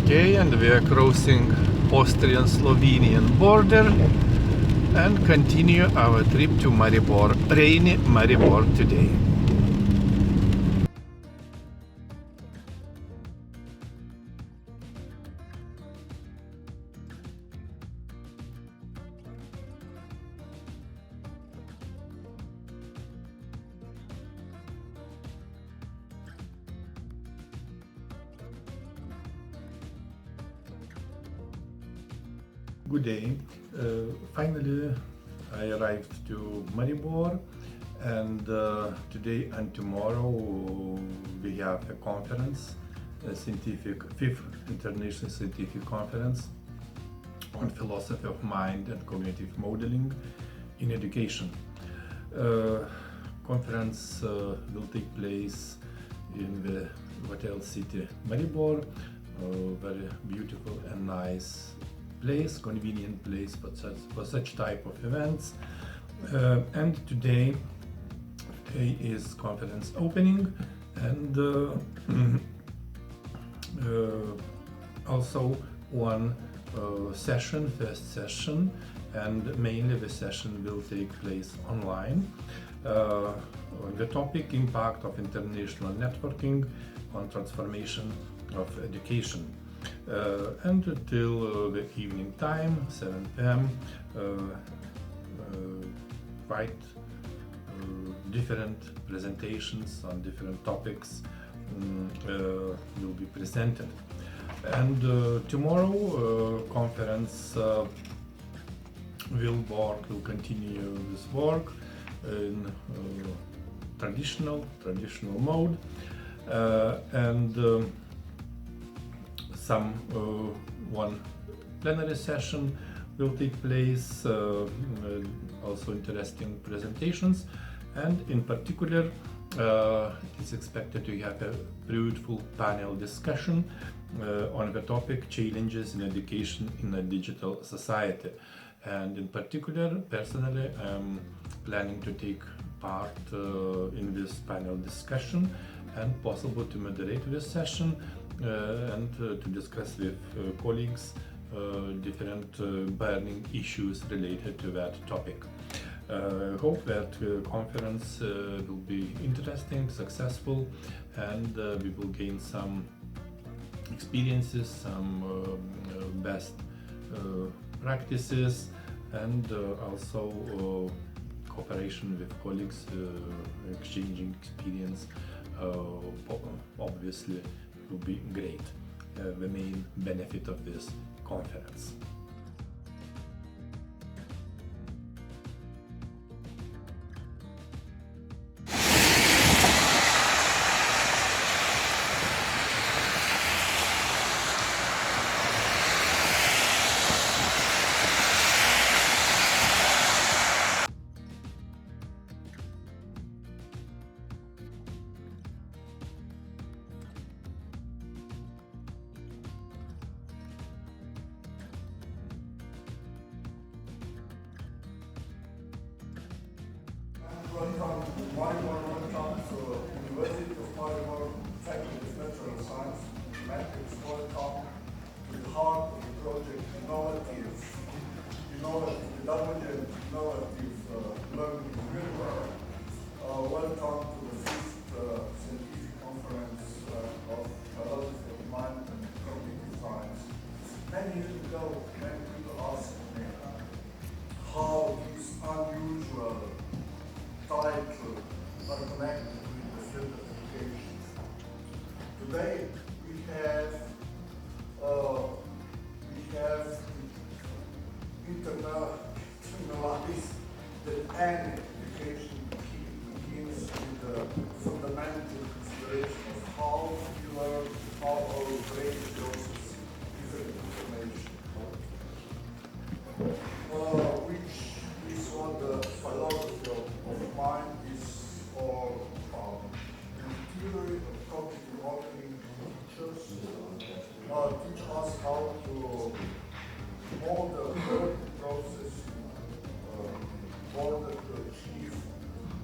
Okay, and we are crossing Austrian-Slovenian border and continue our trip to Maribor, rainy Maribor today. Good day. Finally, I arrived to Maribor, and today and tomorrow we have a conference, a fifth international scientific conference on philosophy of mind and cognitive modeling in education. Conference will take place in the hotel city Maribor, very beautiful and nice place, convenient place for such type of events. And today is conference opening, and also one first session, and mainly the session will take place online. The topic: impact of international networking on transformation of education. And till the evening time, 7 p.m., quite different presentations on different topics will be presented. And tomorrow conference will continue this work in traditional mode, and one plenary session will take place, also interesting presentations, and in particular it's expected to have a fruitful panel discussion on the topic challenges in education in a digital society. And in particular, personally, I'm planning to take part in this panel discussion and possible to moderate this session and to discuss with colleagues different burning issues related to that topic. I hope that conference will be interesting, successful, and we will gain some experiences, some best practices, and also cooperation with colleagues, exchanging experience, obviously will be great, the main benefit of this conference. Welcome to Maribor, welcome to University of Maribor, Faculty of Natural Science, Mathematics, welcome to the heart of the project, innovative pedagogy, innovative learning framework. Welcome to the fifth scientific conference of philosophy of mind and cognitive science. Many years ago, many people asked me how this unusual title are connected with the field of education. Today we have internalized that any education begins with the fundamental consideration of how we learn, how our brain processes different information. Which is what the philosophy of mind is all about. The theory of cognitive modeling teach us how to model the learning process in order to achieve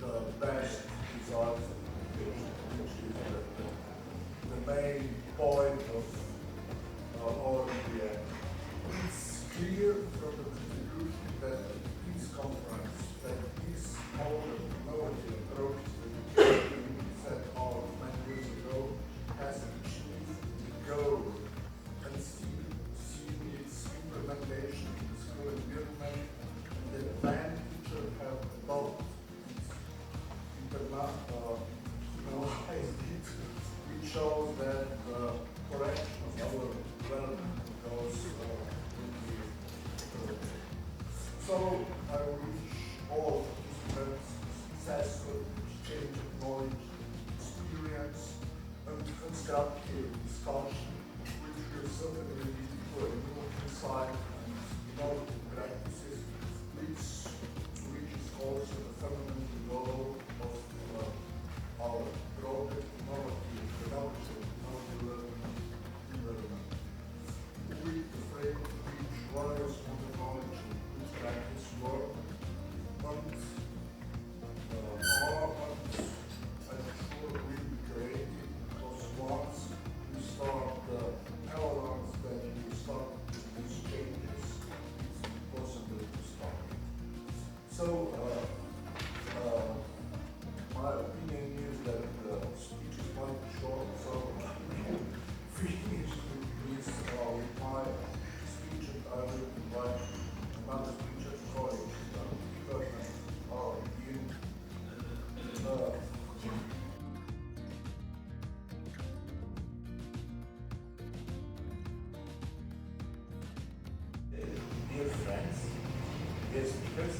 the best results of education, which is the main point of or in the end. It's clear from the contribution that this conference, that this modern innovative approach to education set out many years ago has achieved the goal and still seen its implementation in the school environment and the advantages have adopted it, which shows that the correction of our development goes with the So I wish all participants successful exchange of knowledge, experience, and constructive discussion, which will certainly lead to a new insight and innovative practices, which is also the fundamental goal of our project, innovative development. With the frame in which various modern knowledge and good practice work, and I'm sure will be created, because once we start the elements that we start these changes, it's impossible to stop it. So, my opinion is that the speech is quite short, so I will finish with my speech, and I will invite another speaker to college, Dear friends, dear speakers,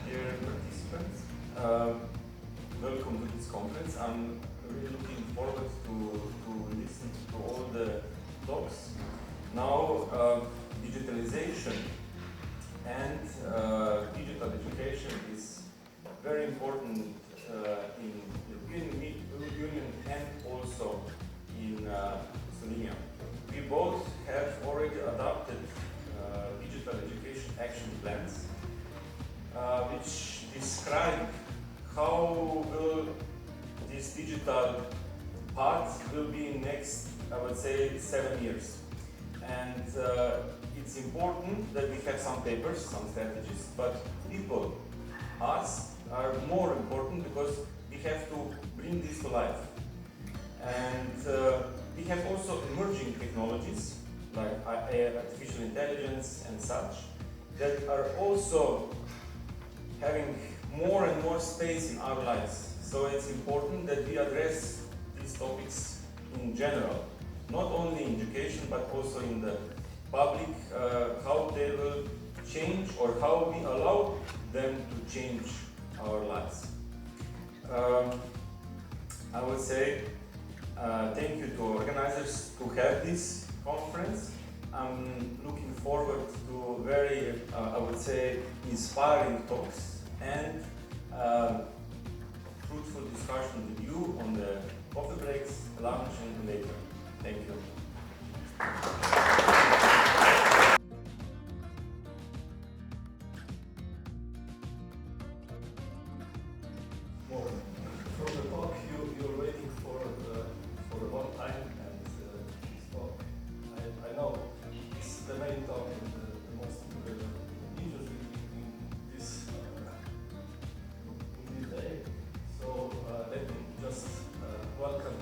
dear participants, welcome to this conference. I'm really looking forward to listen to all the talks. Now, digitalization and digital education is very important in the European Union and also in Slovenia. We both have already adopted digital education action plans, which describe how will this digital path will be in next, I would say, 7 years. And it's important that we have some papers, some strategies, but people, us, are more important because we have to bring this to life. And we have also emerging technologies like artificial intelligence and such that are also having more and more space in our lives. So it's important that we address these topics in general, not only in education but also in the public, how they will change or how we allow them to change our lives. I would say thank you to organizers to have this conference. I'm looking forward to very, I would say, inspiring talks and fruitful discussion with you on the coffee breaks, lunch, and later. Thank you. From the talk, you're waiting for a long time, and this talk, I know it's the main talk and the most interesting in this day. So let me just welcome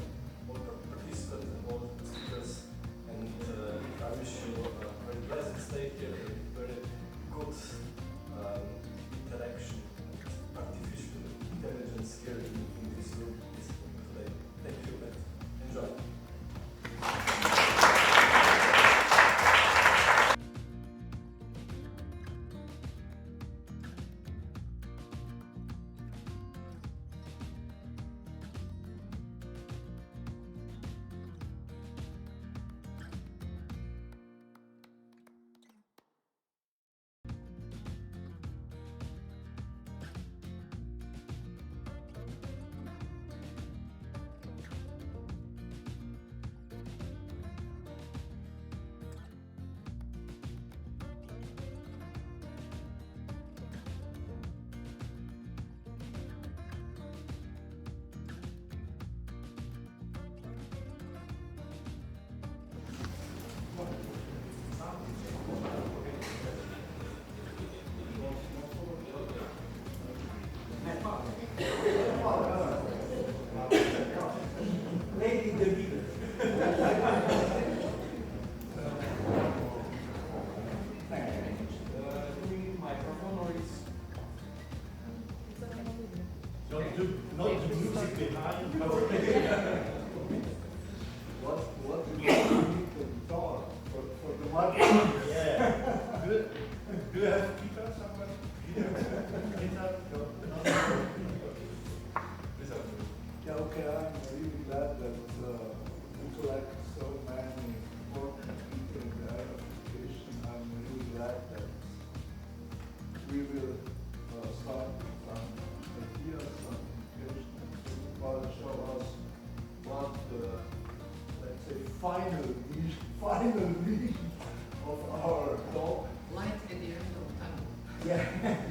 intellect so many important people in the education. I'm really glad that we will start with some ideas, some implications, while show us what the, let's say, final vision of our talk. Light at the end of the tunnel. Yeah,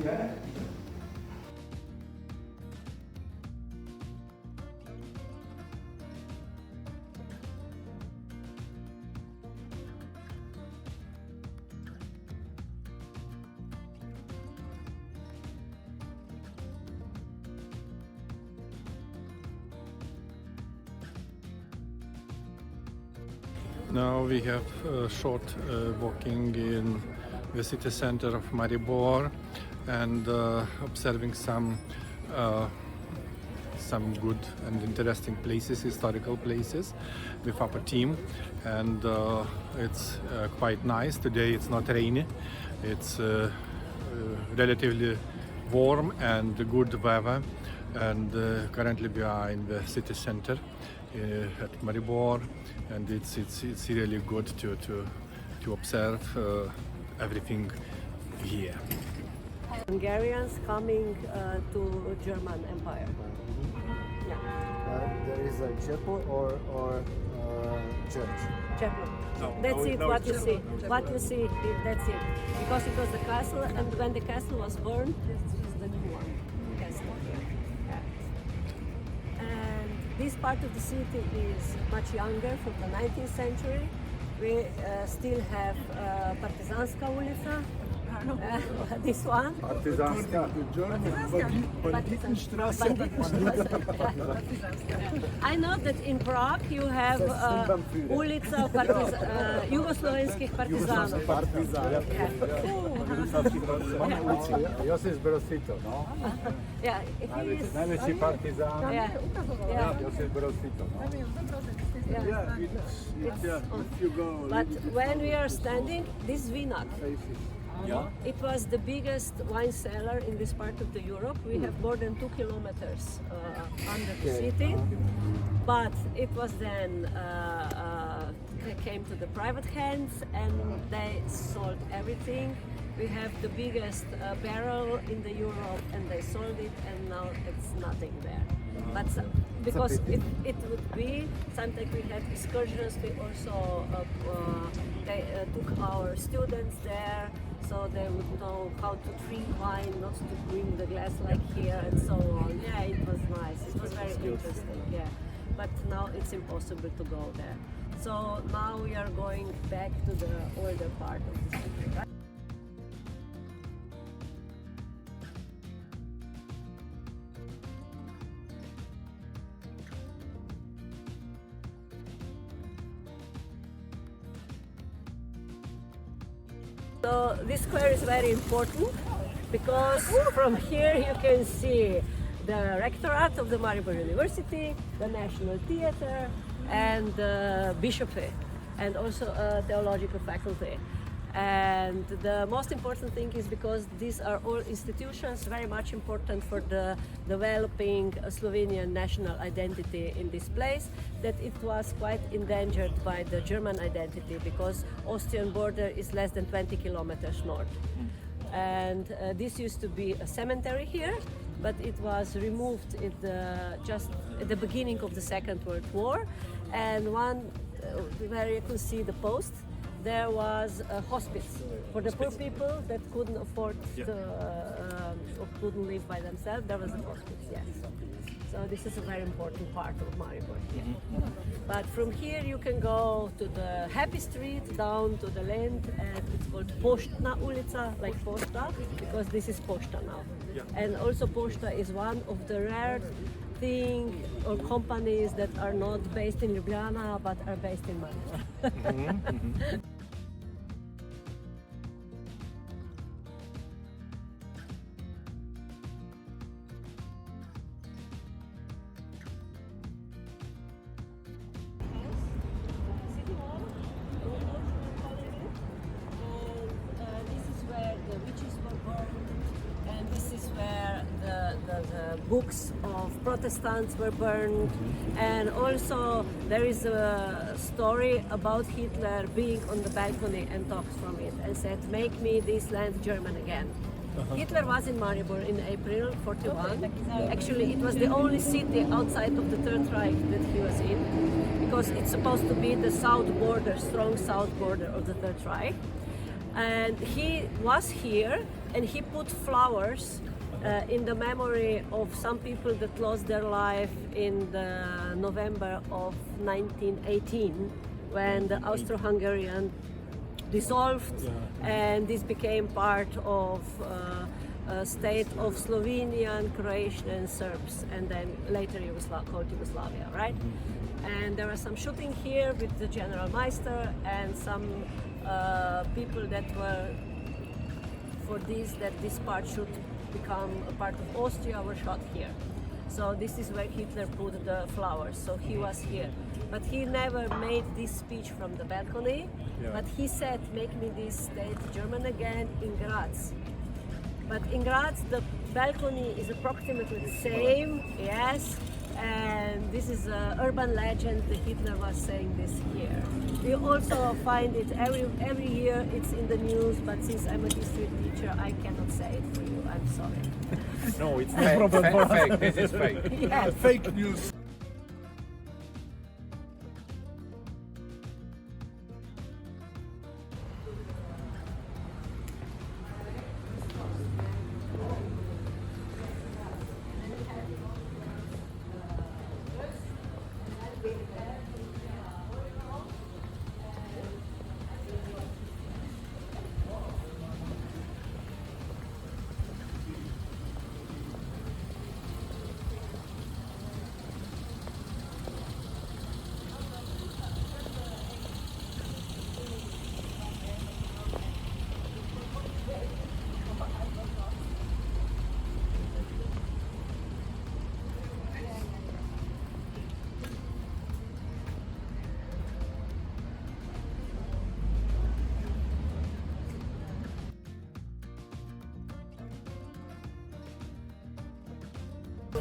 yeah. Now we have a short walking in the city center of Maribor and observing some good and interesting places, historical places with our team, and it's quite nice. Today it's not rainy, it's relatively warm and good weather, and currently we are in the city center at Maribor, and it's really good to observe everything here. Hungarians coming to German Empire. Yeah. There is a chapel or church. Chapel. No, That's no, it. no, What you it's see. What you see. That's it. Because it was the castle, and when the castle was burned, this is the new one. Castle. Yeah. And this part of the city is much younger, from the 19th century. We still have Partizanska ulica. This one. Partizanska. Banditenstraße. I know that in Prague you have ulica Jugoslovenskih partizanov. Josip Broz Tito, no? Yeah, he is. Najveći partizan. Yeah, yeah. Josip Broz Tito, no? Yeah. If you go. But when we are standing, this vinag, it was the biggest wine cellar in this part of the Europe. We have more than 2 kilometers under the city, but it was then came to the private hands and they sold everything. We have the biggest barrel in the Europe, and they sold it, and now it's nothing there. But because it would be sometimes we had excursions. We also they took our students there, so they would know how to drink wine, not to bring the glass like here and so on. Yeah, it was nice. It was very interesting. Yeah, but now it's impossible to go there. So now we are going back to the older part of the city. Right? So this square is very important because from here you can see the rectorate of the Maribor University, the National Theatre, and the bishopry, and also a theological faculty. And the most important thing is because these are all institutions very much important for the developing Slovenian national identity in this place, that it was quite endangered by the German identity because Austrian border is less than 20 kilometers north. And this used to be a cemetery here, but it was removed just at the beginning of the Second World War. And where you could see the post, there was a hospice for the poor people that couldn't afford or couldn't live by themselves. There was a hospice, yes. So this is a very important part of Maribor here. But from here you can go to the Happy Street, down to the land, and it's called Poštna ulica, like Pošta, because this is Pošta now. And also Pošta is one of the rare things or companies that are not based in Ljubljana but are based in Maribor. Books of of Protestants were burned, and also there is a story about Hitler being on the balcony and talks from it and said, "Make me this land German again." Hitler was in Maribor in April 41. Actually, it was the only city outside of the Third Reich that he was in, because it's supposed to be the south border, strong south border of the Third Reich. And he was here, and he put flowers in the memory of some people that lost their life in the November of 1918, when the Austro-Hungarian dissolved, and this became part of a state of Slovenian, Croatian, and Serbs, and then later called Yugoslavia, right? And there was some shooting here with the General Meister, and some people that were for this, that this part should become a part of Austria, were shot here. So this is where Hitler put the flowers, so he was here. But he never made this speech from the balcony, but he said, "Make me this state German again," in Graz. But in Graz, the balcony is approximately the same, yes, and this is an urban legend that Hitler was saying this here. We also find it every year, it's in the news, but since I'm a history teacher, I cannot say it for you, I'm sorry. No, it's fake. This is fake. Yes. Fake news.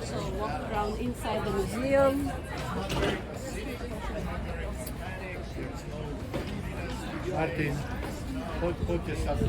So walk around inside the museum. Martin, put yourself.